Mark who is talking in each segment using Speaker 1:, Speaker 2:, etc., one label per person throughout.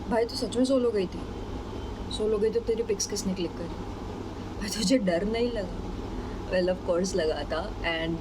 Speaker 1: भाई तो सच में सोलो गई थी? सोलो गई तो तेरी पिक्स किसने क्लिक करी? भाई तुझे डर नहीं लगा? वेल ऑफ कोर्स लगा था, and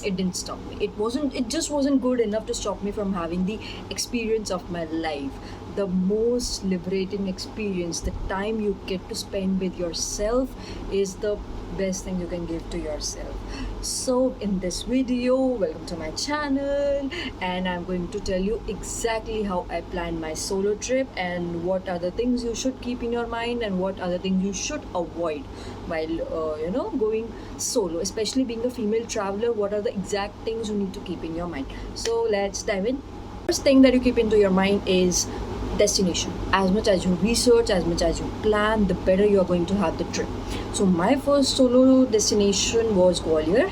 Speaker 1: it didn't stop me. It just wasn't good enough to stop me from having the experience of my life, the most liberating experience. The time you get to spend with yourself is the best thing you can give to yourself. So in this video, welcome to my channel, and I'm going to tell you exactly how I planned my solo trip and what are the things you should keep in your mind and what are the things you should avoid while going solo, especially being a female traveler. What are the exact things you need to keep in your mind? So let's dive in. First thing that you keep into your mind is destination. As much as you research, as much as you plan, the better you are going to have the trip. So my first solo destination was Gwalior,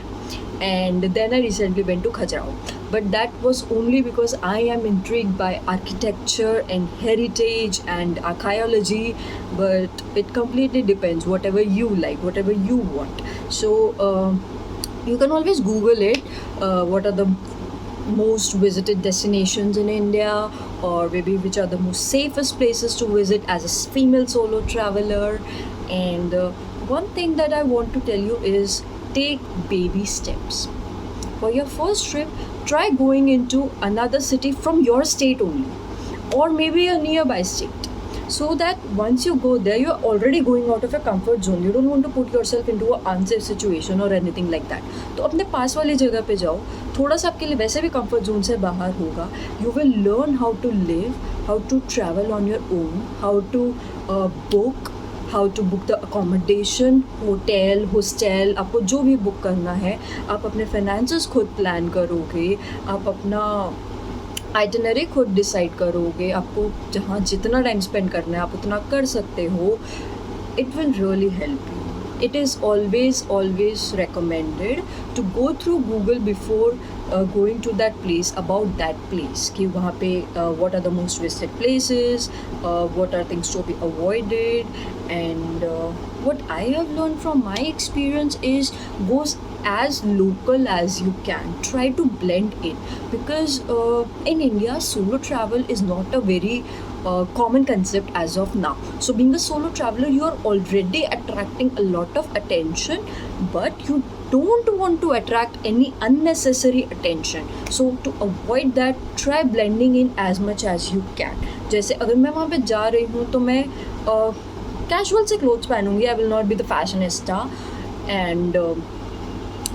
Speaker 1: and then I recently went to Khajuraho. But that was only because I am intrigued by architecture and heritage and archaeology. But it completely depends, whatever you like, whatever you want. So you can always Google it. What are the most visited destinations in India, or maybe which are the most safest places to visit as a female solo traveler. And one thing that I want to tell you is take baby steps. For your first trip, try going into another city from your state only, or maybe a nearby state, so that once you go there, you're already going out of your comfort zone. You don't want to put yourself into an unsafe situation or anything like that. तो अपने पास वाली जगह पे जाओ, थोड़ा सा आपके लिए वैसे भी कंफर्ट जोन से बाहर होगा. You will learn how to live, how to travel on your own, how to book, how to book the accommodation, hotel, hostel. आपको जो भी बुक करना है, आप अपने फाइनेंसेस खुद प्लान करोगे, आप अपना आइटनरी खुद डिसाइड करोगे, आपको जहाँ जितना टाइम स्पेंड करना है आप उतना कर सकते हो. It will really help you. It is always recommended to go through Google before going to that place, about that place, कि वहाँ पे what are the most visited places, what are things to be avoided. And what I have learned from my experience is go as local as you can. Try to blend in, because in India solo travel is not a very common concept as of now. So being a solo traveler, you are already attracting a lot of attention, but you don't want to attract any unnecessary attention. So to avoid that, try blending in as much as you can. जैसे अगर मैं वहाँ पे जा रही हूँ तो मैं कैजुअल से क्लोथ्स पहनूंगी. I will not be the fashionista. And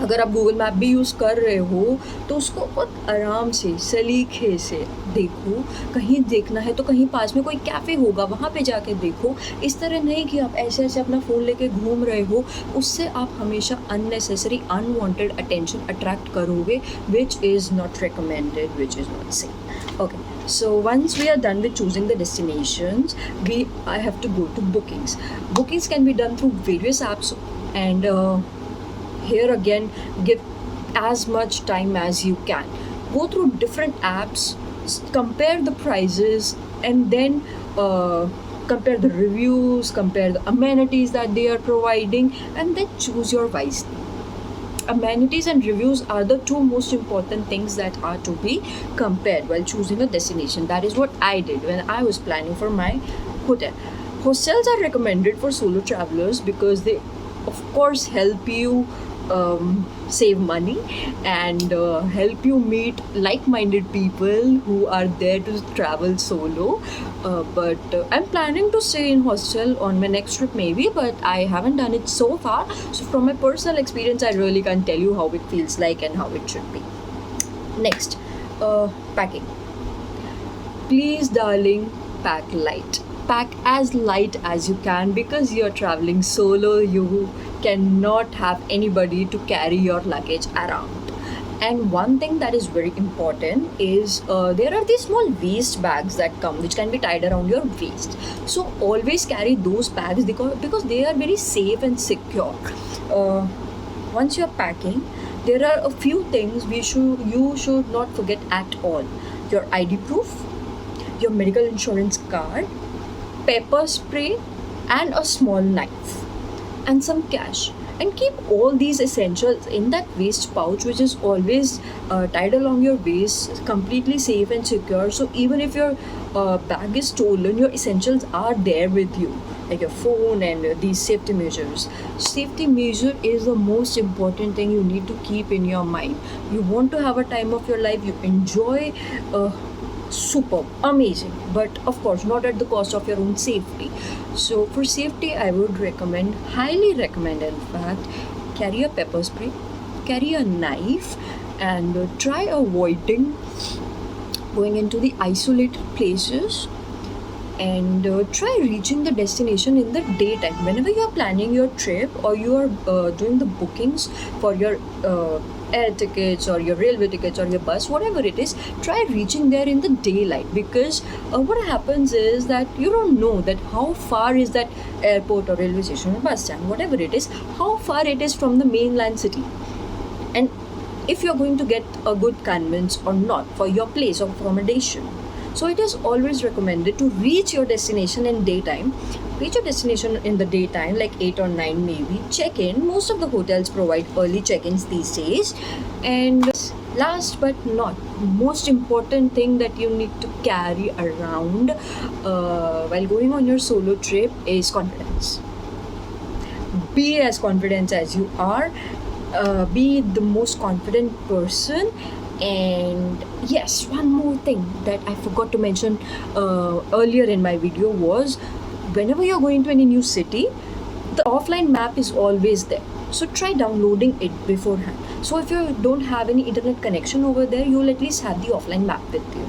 Speaker 1: अगर आप गूगल मैप भी यूज़ कर रहे हो तो उसको बहुत आराम से, सलीके से देखो. कहीं देखना है तो कहीं पास में कोई कैफ़े होगा, वहाँ पे जाके देखो. इस तरह नहीं कि आप ऐसे ऐसे अपना फ़ोन लेके घूम रहे हो. उससे आप हमेशा अननेसेसरी अनवांटेड अटेंशन अट्रैक्ट करोगे, which is not recommended, which is not safe. Okay, so once we are done with choosing the destinations, I have to go to bookings. Bookings can be done through various apps, and here again, give as much time as you can. Go through different apps, compare the prices, and then compare the reviews, compare the amenities that they are providing, and then choose your wisely. Amenities and reviews are the two most important things that are to be compared while choosing a destination. That is what I did when I was planning for my hotel. Hostels are recommended for solo travelers because they, of course, help you save money and help you meet like-minded people who are there to travel solo. But I'm planning to stay in hostel on my next trip maybe, but I haven't done it so far. So from my personal experience, I really can't tell you how it feels like and how it should be. Next, packing. Please, darling, pack light. Pack as light as you can, because you're traveling solo. You cannot have anybody to carry your luggage around. And one thing that is very important is there are these small waist bags that come, which can be tied around your waist. So always carry those bags because they are very safe and secure. Once you're packing, there are a few things you should not forget at all. Your ID proof, your medical insurance card, pepper spray, and a small knife, and some cash. and keep all these essentials in that waist pouch, which is always tied along your waist, completely safe and secure. So even if your bag is stolen, your essentials are there with you, like your phone and these safety measures. Safety measure is the most important thing you need to keep in your mind. You want to have a time of your life, you enjoy superb, amazing, but of course not at the cost of your own safety. So for safety, I would recommend, highly recommend in fact, carry a pepper spray, carry a knife, and try avoiding going into the isolated places, and try reaching the destination in the daytime. Whenever you are planning your trip or you are doing the bookings for your air tickets or your railway tickets or your bus, whatever it is, try reaching there in the daylight, because what happens is that you don't know that how far is that airport or railway station or bus stand, whatever it is, how far it is from the mainland city, and if you're going to get a good conveyance or not for your place of accommodation. So it is always recommended to reach your destination in daytime. Reach your destination in the daytime, like 8 or 9 maybe. Check in. Most of the hotels provide early check-ins these days. And last but not most important thing that you need to carry around while going on your solo trip is confidence. Be as confident as you are. Be the most confident person. And yes, one more thing that I forgot to mention earlier in my video was, whenever you're going to any new city, the offline map is always there. So try downloading it beforehand. So if you don't have any internet connection over there, you'll at least have the offline map with you.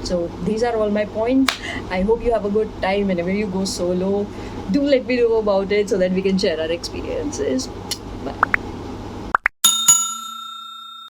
Speaker 1: So these are all my points. I hope you have a good time whenever you go solo. Do let me know about it so that we can share our experiences.